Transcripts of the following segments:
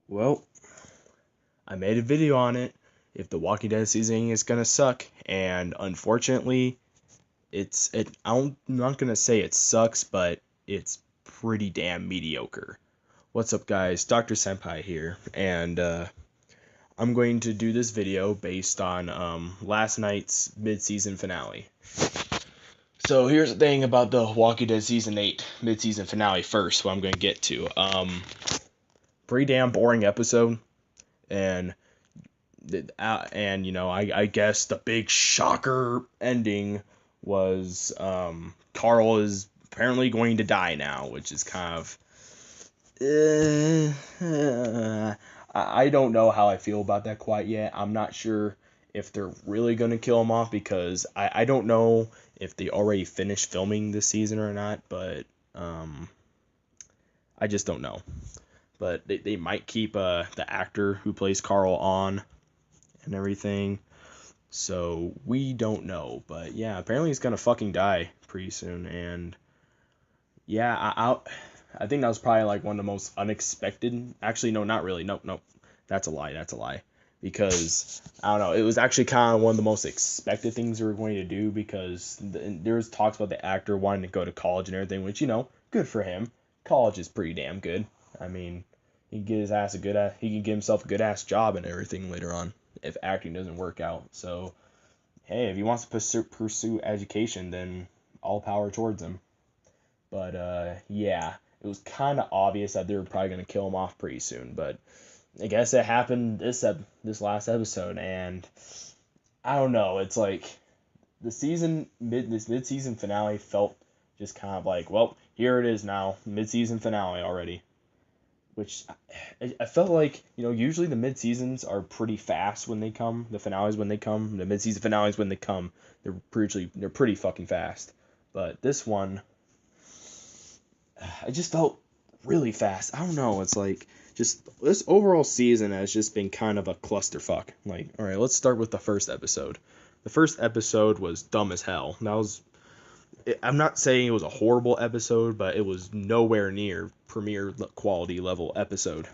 Well, I made a video on it. If the Walking Dead season is gonna suck, and unfortunately, I'm not gonna say it sucks, but it's pretty damn mediocre. What's up, guys? Dr. Senpai here, and I'm going to do this video based on last night's mid-season finale. So here's the thing about the Walking Dead season 8 mid-season finale first. What I'm going to get to. Pretty damn boring episode, and I guess the big shocker ending was Carl is apparently going to die now, which is kind of I don't know how I feel about that quite yet. I'm not sure if they're really gonna kill him off, because I don't know if they already finished filming this season or not, but I just don't know. But they might keep the actor who plays Carl on and everything. So we don't know. But yeah, apparently he's gonna fucking die pretty soon. And yeah, I think that was probably like one of the most unexpected. Actually, no, not really. Nope. That's a lie. That's a lie. Because I don't know, it was actually kind of one of the most expected things they were going to do, because there was talks about the actor wanting to go to college and everything, which, good for him. College is pretty damn good. I mean, he can get his ass he can get himself a good ass job and everything later on if acting doesn't work out. So hey, if he wants to pursue education, then all power towards him. But yeah, it was kind of obvious that they were probably gonna kill him off pretty soon. But I guess it happened this last episode, and I don't know. It's like this mid season finale felt just kind of like, well, here it is now, mid season finale already. Which I felt like, usually the mid seasons are pretty fast when they come. The finales when they come, the mid season finales when they come, they're pretty fucking fast. But this one, I just felt really fast. I don't know. It's like, just this overall season has just been kind of a clusterfuck. Like, all right, let's start with the first episode. The first episode was dumb as hell. I'm not saying it was a horrible episode, but it was nowhere near premiere quality level episode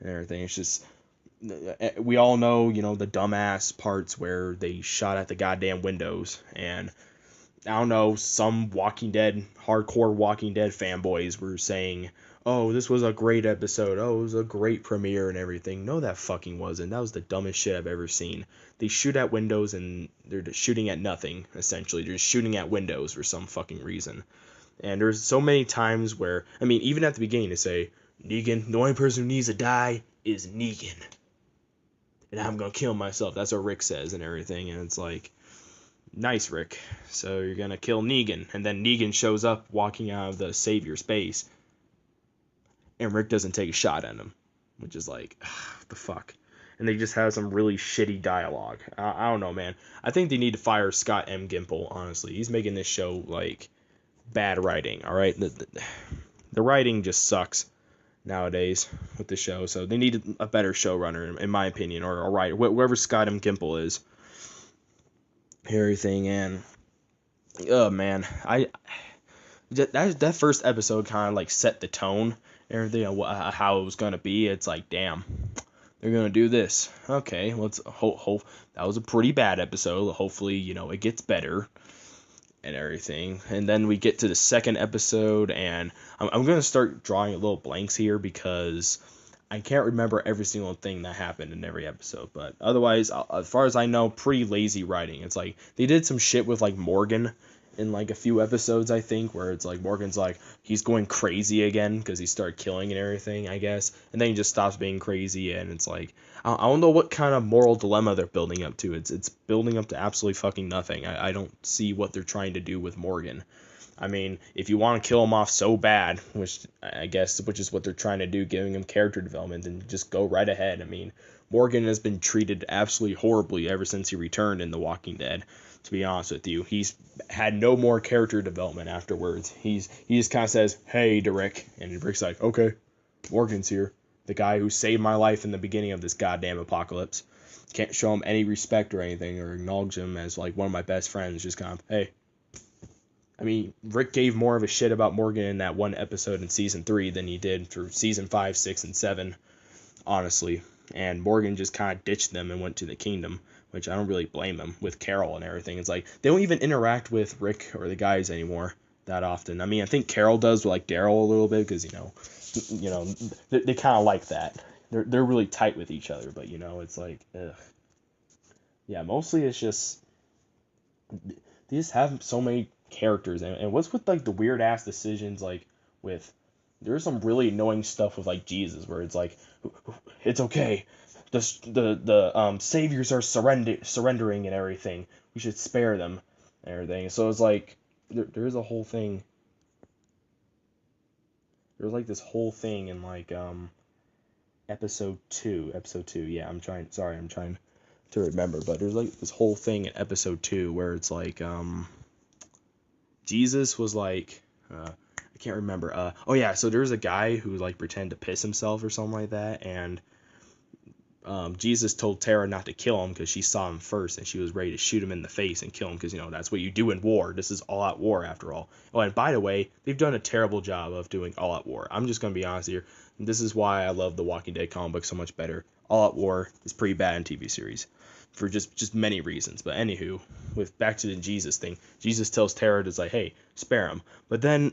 and everything. It's just, we all know, the dumbass parts where they shot at the goddamn windows, and I don't know, some hardcore Walking Dead fanboys were saying, oh, this was a great episode, oh, it was a great premiere and everything. No, that fucking wasn't. That was the dumbest shit I've ever seen. They shoot at windows and they're just shooting at nothing, essentially. They're just shooting at windows for some fucking reason. And there's so many times where, I mean, even at the beginning, they say, Negan, the only person who needs to die is Negan. And I'm gonna kill myself. That's what Rick says and everything. And it's like, nice, Rick. So you're gonna kill Negan, and then Negan shows up walking out of the Savior's base, and Rick doesn't take a shot at him, which is like, what the fuck? And they just have some really shitty dialogue. I don't know, man. I think they need to fire Scott M. Gimple, honestly. He's making this show, like, bad writing, alright? The writing just sucks nowadays with the show, so they need a better showrunner, in my opinion, or a writer, whoever Scott M. Gimple is. Everything, and oh man, that first episode kind of like set the tone, everything, how it was gonna be. It's like, damn, they're gonna do this. Okay, let's hope that was a pretty bad episode. Hopefully, it gets better and everything. And then we get to the second episode, and I'm gonna start drawing little blanks here because I can't remember every single thing that happened in every episode, but otherwise, as far as I know, pretty lazy writing. It's like they did some shit with like Morgan in like a few episodes, I think, where it's like Morgan's like he's going crazy again because he started killing and everything, I guess, and then he just stops being crazy, and it's like I don't know what kind of moral dilemma they're building up to. It's building up to absolutely fucking nothing. I don't see what they're trying to do with Morgan. I mean, if you want to kill him off so bad, which is what they're trying to do, giving him character development, then just go right ahead. I mean, Morgan has been treated absolutely horribly ever since he returned in The Walking Dead. To be honest with you, he's had no more character development afterwards. He just kind of says, "Hey," to Rick, and Rick's like, "Okay, Morgan's here, the guy who saved my life in the beginning of this goddamn apocalypse. Can't show him any respect or anything, or acknowledge him as like one of my best friends. Just kind of, hey." I mean, Rick gave more of a shit about Morgan in that one episode in season 3 than he did for season 5, 6, and 7. honestly. And Morgan just kind of ditched them and went to the kingdom, which I don't really blame him with Carol and everything. It's like they don't even interact with Rick or the guys anymore that often. I mean, I think Carol does with like Daryl a little bit because they kind of like that. They're really tight with each other, but it's like, ugh. Yeah, mostly it's just they just have so many characters, and what's with like the weird ass decisions like with there's some really annoying stuff with like Jesus where it's like it's okay, the saviors are surrendering and everything, we should spare them and everything. So it's like there's a whole thing, there's like this whole thing in like episode 2, yeah, I'm trying to remember, but there's like this whole thing in episode 2 where it's like Jesus was like I can't remember. Oh yeah, so there's a guy who like pretended to piss himself or something like that, and Jesus told Tara not to kill him because she saw him first and she was ready to shoot him in the face and kill him because that's what you do in war. This is all out war after all. Oh, and by the way, they've done a terrible job of doing all out war. I'm just gonna be honest here. This is why I love the Walking Dead comic book so much better. All out war is pretty bad in TV series for just many reasons. But anywho, with back to the Jesus thing, Jesus tells Tara to like, hey, spare him. But then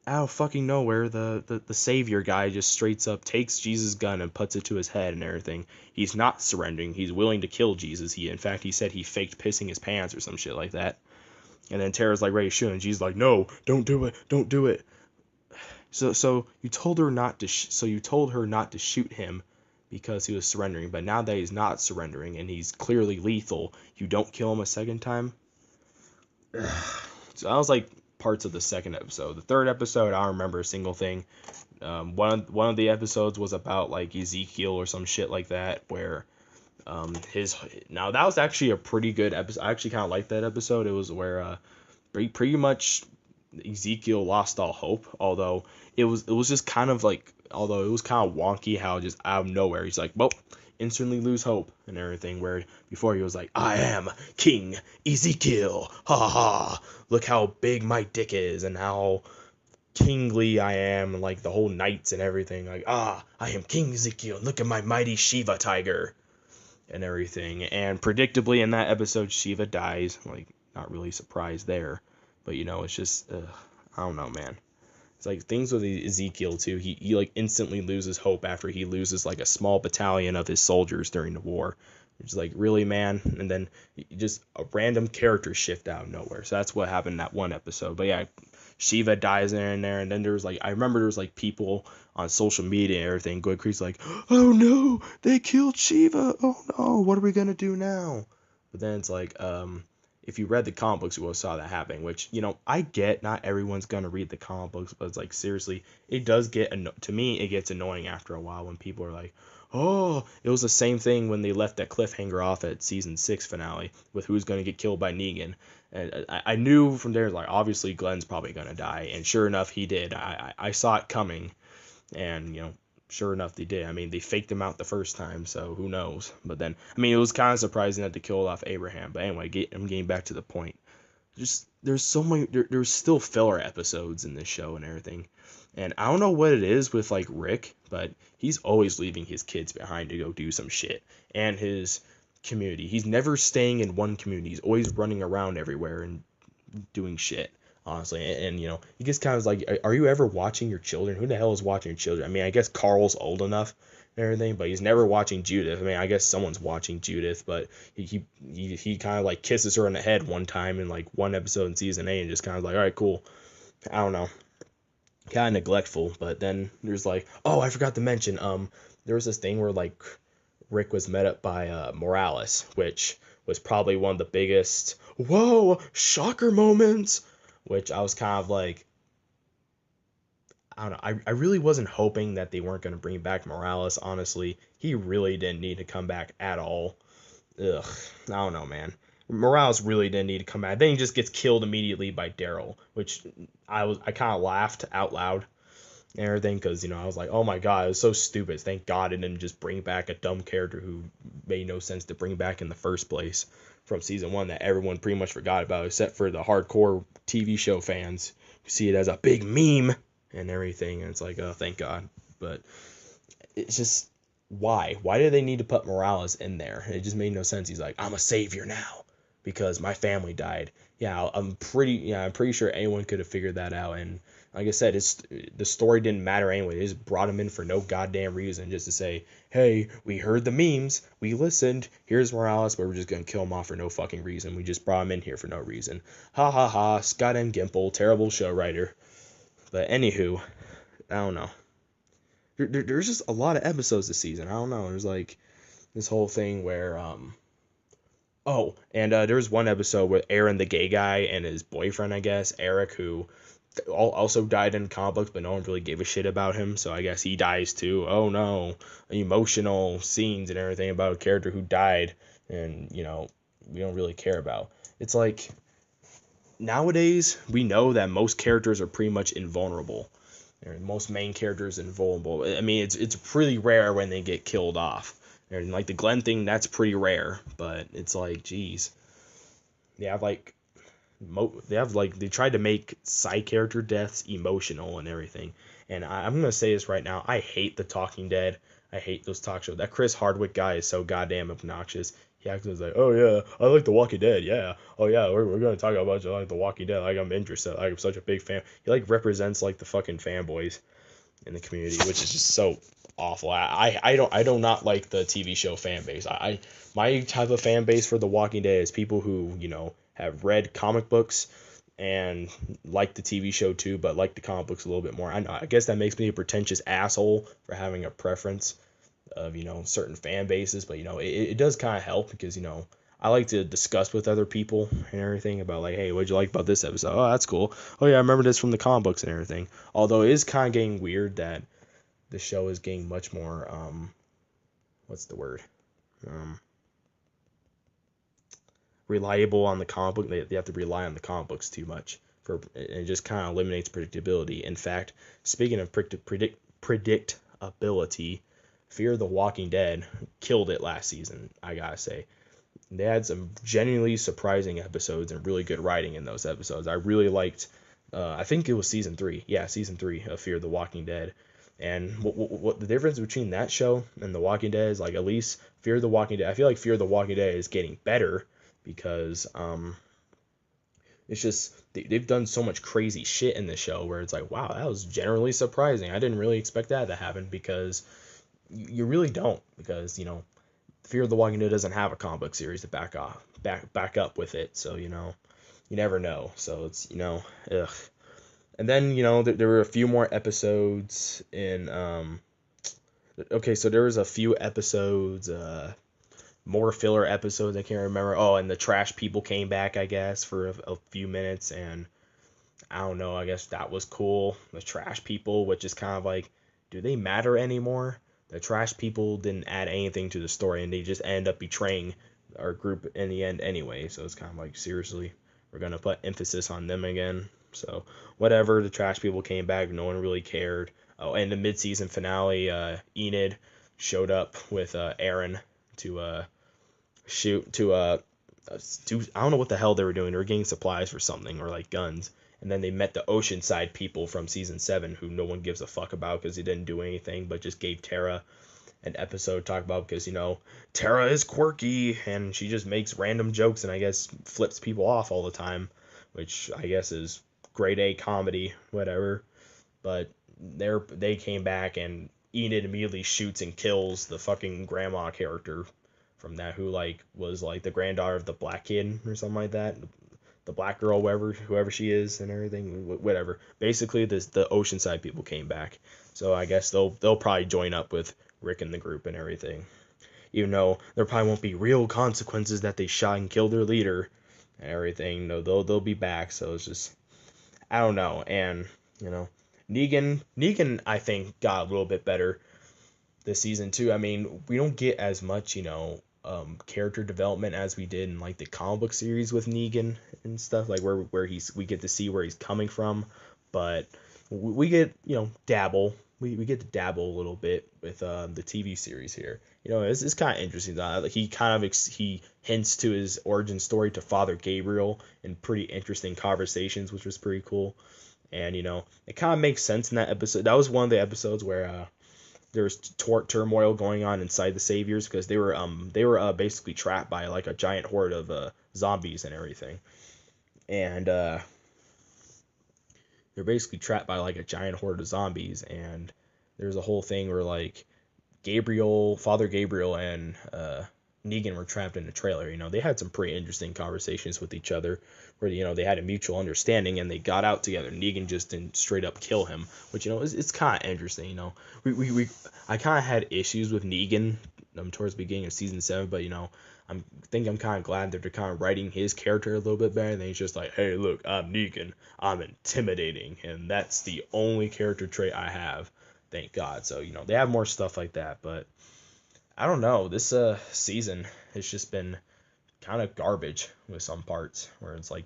out of fucking nowhere, the savior guy just straight up takes Jesus' gun and puts it to his head and everything. He's not surrendering. He's willing to kill Jesus. In fact, he said he faked pissing his pants or some shit like that. And then Tara's like ready to shoot him, and Jesus like, no, don't do it, don't do it. So you told her not to. So you told her not to shoot him because he was surrendering. But now that he's not surrendering and he's clearly lethal, you don't kill him a second time. So I was like parts of the second episode. The third episode, I don't remember a single thing. One of the episodes was about like Ezekiel or some shit like that, where now that was actually a pretty good episode. I actually kind of liked that episode. It was where pretty much Ezekiel lost all hope, although it was just kind of like, although it was kind of wonky how just out of nowhere he's like, well, instantly lose hope and everything, where before he was like, I am King Ezekiel, ha ha ha, look how big my dick is and how kingly I am, and like the whole knights and everything, like, I am King Ezekiel, look at my mighty Shiva tiger and everything. And predictably in that episode Shiva dies, like not really surprised there, but it's just I don't know, man. It's like things with Ezekiel too. He like instantly loses hope after he loses like a small battalion of his soldiers during the war. It's like, really, man? And then just a random character shift out of nowhere. So that's what happened in that one episode. But yeah, Shiva dies there and there, and then there was like, I remember there was like people on social media and everything going crazy like, oh no, they killed Shiva. Oh no, what are we gonna do now? But then it's like, if you read the comic books, you will saw that happening, which, I get not everyone's going to read the comic books, but it's like, seriously, it does get, to me, it gets annoying after a while when people are like, oh, it was the same thing when they left that cliffhanger off at season 6 finale with who's going to get killed by Negan. And I knew from there, like, obviously Glenn's probably going to die, and sure enough, he did. I saw it coming, and, sure enough, they did. I mean, they faked him out the first time, so who knows? But then, I mean, it was kind of surprising that they killed off Abraham. But anyway, I'm getting back to the point. There's so many. There's still filler episodes in this show and everything. And I don't know what it is with like Rick, but he's always leaving his kids behind to go do some shit. And his community. He's never staying in one community. He's always running around everywhere and doing shit, honestly. And he just kind of like, are you ever watching your children? Who the hell is watching your children? I mean, I guess Carl's old enough and everything, but he's never watching Judith. I mean, I guess someone's watching Judith, but he kind of like kisses her on the head one time in like one episode in season 8 and just kind of like, all right, cool. I don't know, kind of neglectful. But then there's like, oh, I forgot to mention, there was this thing where like Rick was met up by Morales, which was probably one of the biggest whoa shocker moments, which I was kind of like, I don't know, I really wasn't hoping that they weren't going to bring back Morales, honestly. He really didn't need to come back at all. Ugh, I don't know, man. Morales really didn't need to come back. Then he just gets killed immediately by Daryl, which I kind of laughed out loud and everything, because I was like, oh my god, it was so stupid. Thank god it didn't just bring back a dumb character who made no sense to bring back in the first place from season 1 that everyone pretty much forgot about, except for the hardcore TV show fans who see it as a big meme and everything. And it's like, oh, thank god. But it's just, why? Why did they need to put Morales in there? It just made no sense. He's like, I'm a savior now because my family died. Yeah, I'm pretty sure anyone could have figured that out. And like I said, the story didn't matter anyway. They just brought him in for no goddamn reason, just to say, hey, we heard the memes, we listened. Here's Morales, but we're just gonna kill him off for no fucking reason. We just brought him in here for no reason. Ha ha ha. Scott M. Gimple, terrible show writer. But anywho, I don't know. There's just a lot of episodes this season. I don't know. There's like this whole thing where oh, and there was one episode with Aaron, the gay guy, and his boyfriend, I guess, Eric, who also died in comic books, but no one really gave a shit about him. So I guess he dies too. Oh no, emotional scenes and everything about a character who died, and we don't really care about. It's like nowadays we know that most characters are pretty much invulnerable. Most main characters invulnerable. I mean, it's pretty rare when they get killed off. And like the Glenn thing, that's pretty rare. But it's like, geez, they have like, they tried to make side character deaths emotional and everything. And I'm gonna say this right now, I hate the Talking Dead. I hate those talk shows. That Chris Hardwick guy is so goddamn obnoxious. He actually was like, oh yeah, I like The Walking Dead, yeah. Oh yeah, we're gonna talk about like The Walking Dead. Like I'm interested. Like I'm such a big fan. He like represents like the fucking fanboys in the community, which is just so awful. I do not like the TV show fan base. My type of fan base for The Walking Dead is people who have read comic books and like the TV show too, but like the comic books a little bit more. I guess that makes me a pretentious asshole for having a preference of certain fan bases, but it does kind of help because I like to discuss with other people and everything about like, hey, what'd you like about this episode? Oh, that's cool. Oh yeah, I remember this from the comic books and everything. Although it is kind of getting weird that the show is getting much more what's the word reliable on the comic book. They have to rely on the comic books too much for it. Just kind of eliminates predictability. In fact, speaking of predictability, Fear the Walking Dead killed it last season, I gotta say. They had some genuinely surprising episodes and really good writing in those episodes. I really liked, I think it was season 3. Yeah, season 3 of Fear the Walking Dead. And what the difference between that show and The Walking Dead is, like, at least Fear the Walking Dead, I feel like Fear the Walking Dead is getting better because it's just they've done so much crazy shit in the show where it's like, wow, that was generally surprising. I didn't really expect that to happen because you really don't, because Fear the Walking Dead doesn't have a comic book series to back up with it, so you never know. So it's ugh. And then there were a few more episodes in okay, so there was a few episodes, more filler episodes, I can't remember. Oh, and the trash people came back, I guess, for a few minutes, and I don't know, I guess that was cool. The trash people, which is kind of like, do they matter anymore? The trash people didn't add anything to the story, and they just end up betraying our group in the end anyway. So it's kind of like, seriously, we're gonna put emphasis on them again. So whatever, the trash people came back, no one really cared. Oh, and the mid-season finale, Enid showed up with Aaron to shoot to do, I don't know what the hell they were doing. They were getting supplies for something, or like guns. And then they met the Oceanside people from season 7, who no one gives a fuck about because they didn't do anything, but just gave Tara an episode to talk about because, Tara is quirky and she just makes random jokes and I guess flips people off all the time, which I guess is grade A comedy, whatever. But they came back and Enid immediately shoots and kills the fucking grandma character from that, who was the granddaughter of the black kid or something like that. The black girl, whoever she is, and everything, whatever. Basically, the Oceanside people came back, so I guess they'll probably join up with Rick and the group and everything. Even though there probably won't be real consequences that they shot and killed their leader and everything. No, they'll be back. So it's just, I don't know. And Negan, I think got a little bit better this season too. I mean, we don't get as much character development as we did in the comic book series with Negan and stuff, like where we get to see where he's coming from, but we get dabble we get to dabble a little bit with the TV series here. It's kind of interesting. He hints to his origin story to Father Gabriel in pretty interesting conversations, which was pretty cool. And it kind of makes sense in that episode. That was one of the episodes where there's turmoil going on inside the Saviors because they were basically trapped by like a giant horde of zombies and everything, and they're basically trapped by like a giant horde of zombies, and there's a whole thing where like Father Gabriel, and Negan were trapped in a trailer. They had some pretty interesting conversations with each other where, they had a mutual understanding and they got out together. Negan just didn't straight up kill him, which, it's kind of interesting. I kind of had issues with Negan towards the beginning of season 7, but, I'm kind of glad that they're kind of writing his character a little bit better. Than he's just like, hey, look, I'm Negan. I'm intimidating, and that's the only character trait I have. Thank God. So, they have more stuff like that, but I don't know. This season has just been kind of garbage with some parts where it's like,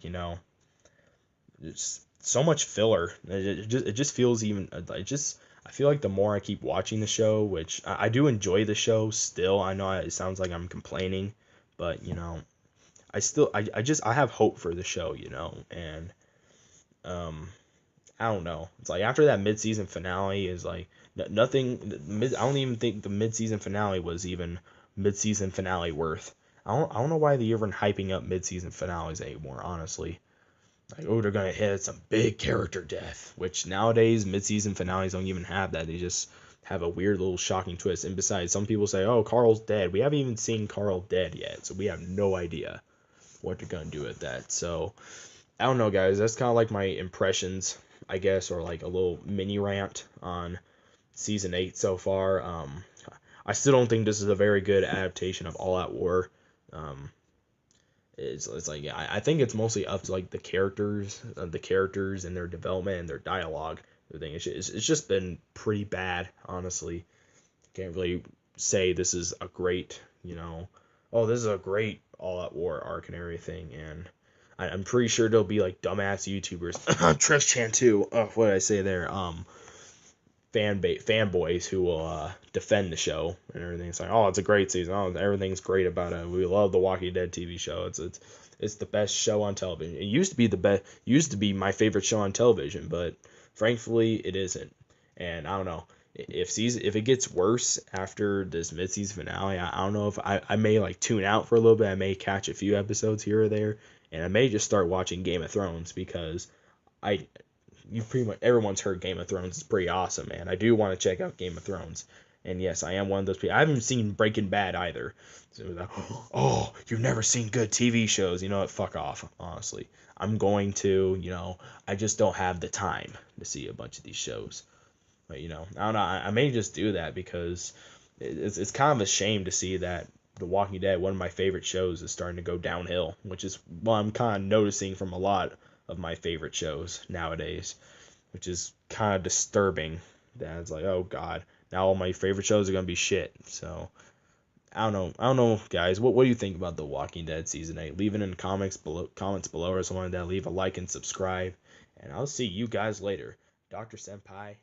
it's so much filler. It just feels even I feel like the more I keep watching the show, which I do enjoy the show still. I know it sounds like I'm complaining, but I have hope for the show, and I don't know. It's like after that mid-season finale is like nothing. I don't even think the mid-season finale was even mid-season finale worth. I don't know why they're even hyping up mid-season finales anymore. Honestly, like, oh, they're gonna hit some big character death, which nowadays mid-season finales don't even have that. They just have a weird little shocking twist. And besides, some people say, oh, Carl's dead. We haven't even seen Carl dead yet, so we have no idea what they're gonna do with that. So I don't know, guys. That's kind of like my impressions, I guess, or like a little mini rant on season 8 so far. I still don't think this is a very good adaptation of All Out War. It's like, yeah, I think it's mostly up to like the characters and their development and their dialogue. Everything it's just been pretty bad, honestly. Can't really say this is a great, oh, this is a great All Out War arc and everything. And I'm pretty sure there'll be like dumbass YouTubers, Tress Chan too. Oh, what did I say there? Fanboys who will defend the show and everything. It's like, oh, it's a great season. Oh, everything's great about it. We love the Walking Dead TV show. It's the best show on television. It used to be used to be my favorite show on television, but frankly, it isn't. And I don't know if it gets worse after this mid-season finale. I don't know if I may like tune out for a little bit. I may catch a few episodes here or there, and I may just start watching Game of Thrones because pretty much everyone's heard Game of Thrones is pretty awesome, man. I do want to check out Game of Thrones. And yes, I am one of those people. I haven't seen Breaking Bad either. So like, oh, you've never seen good TV shows. You know what? Fuck off, honestly. I'm going to, I just don't have the time to see a bunch of these shows. But, I don't know. I may just do that because it's kind of a shame to see that The Walking Dead, one of my favorite shows, is starting to go downhill, which is what I'm kind of noticing from a lot of my favorite shows nowadays, which is kind of disturbing. That it's like, oh god, now all my favorite shows are gonna be shit. So I don't know, guys. What do you think about The Walking Dead season 8? Leave it in the comments below or something like that. Leave a like and subscribe, and I'll see you guys later. Dr. Senpai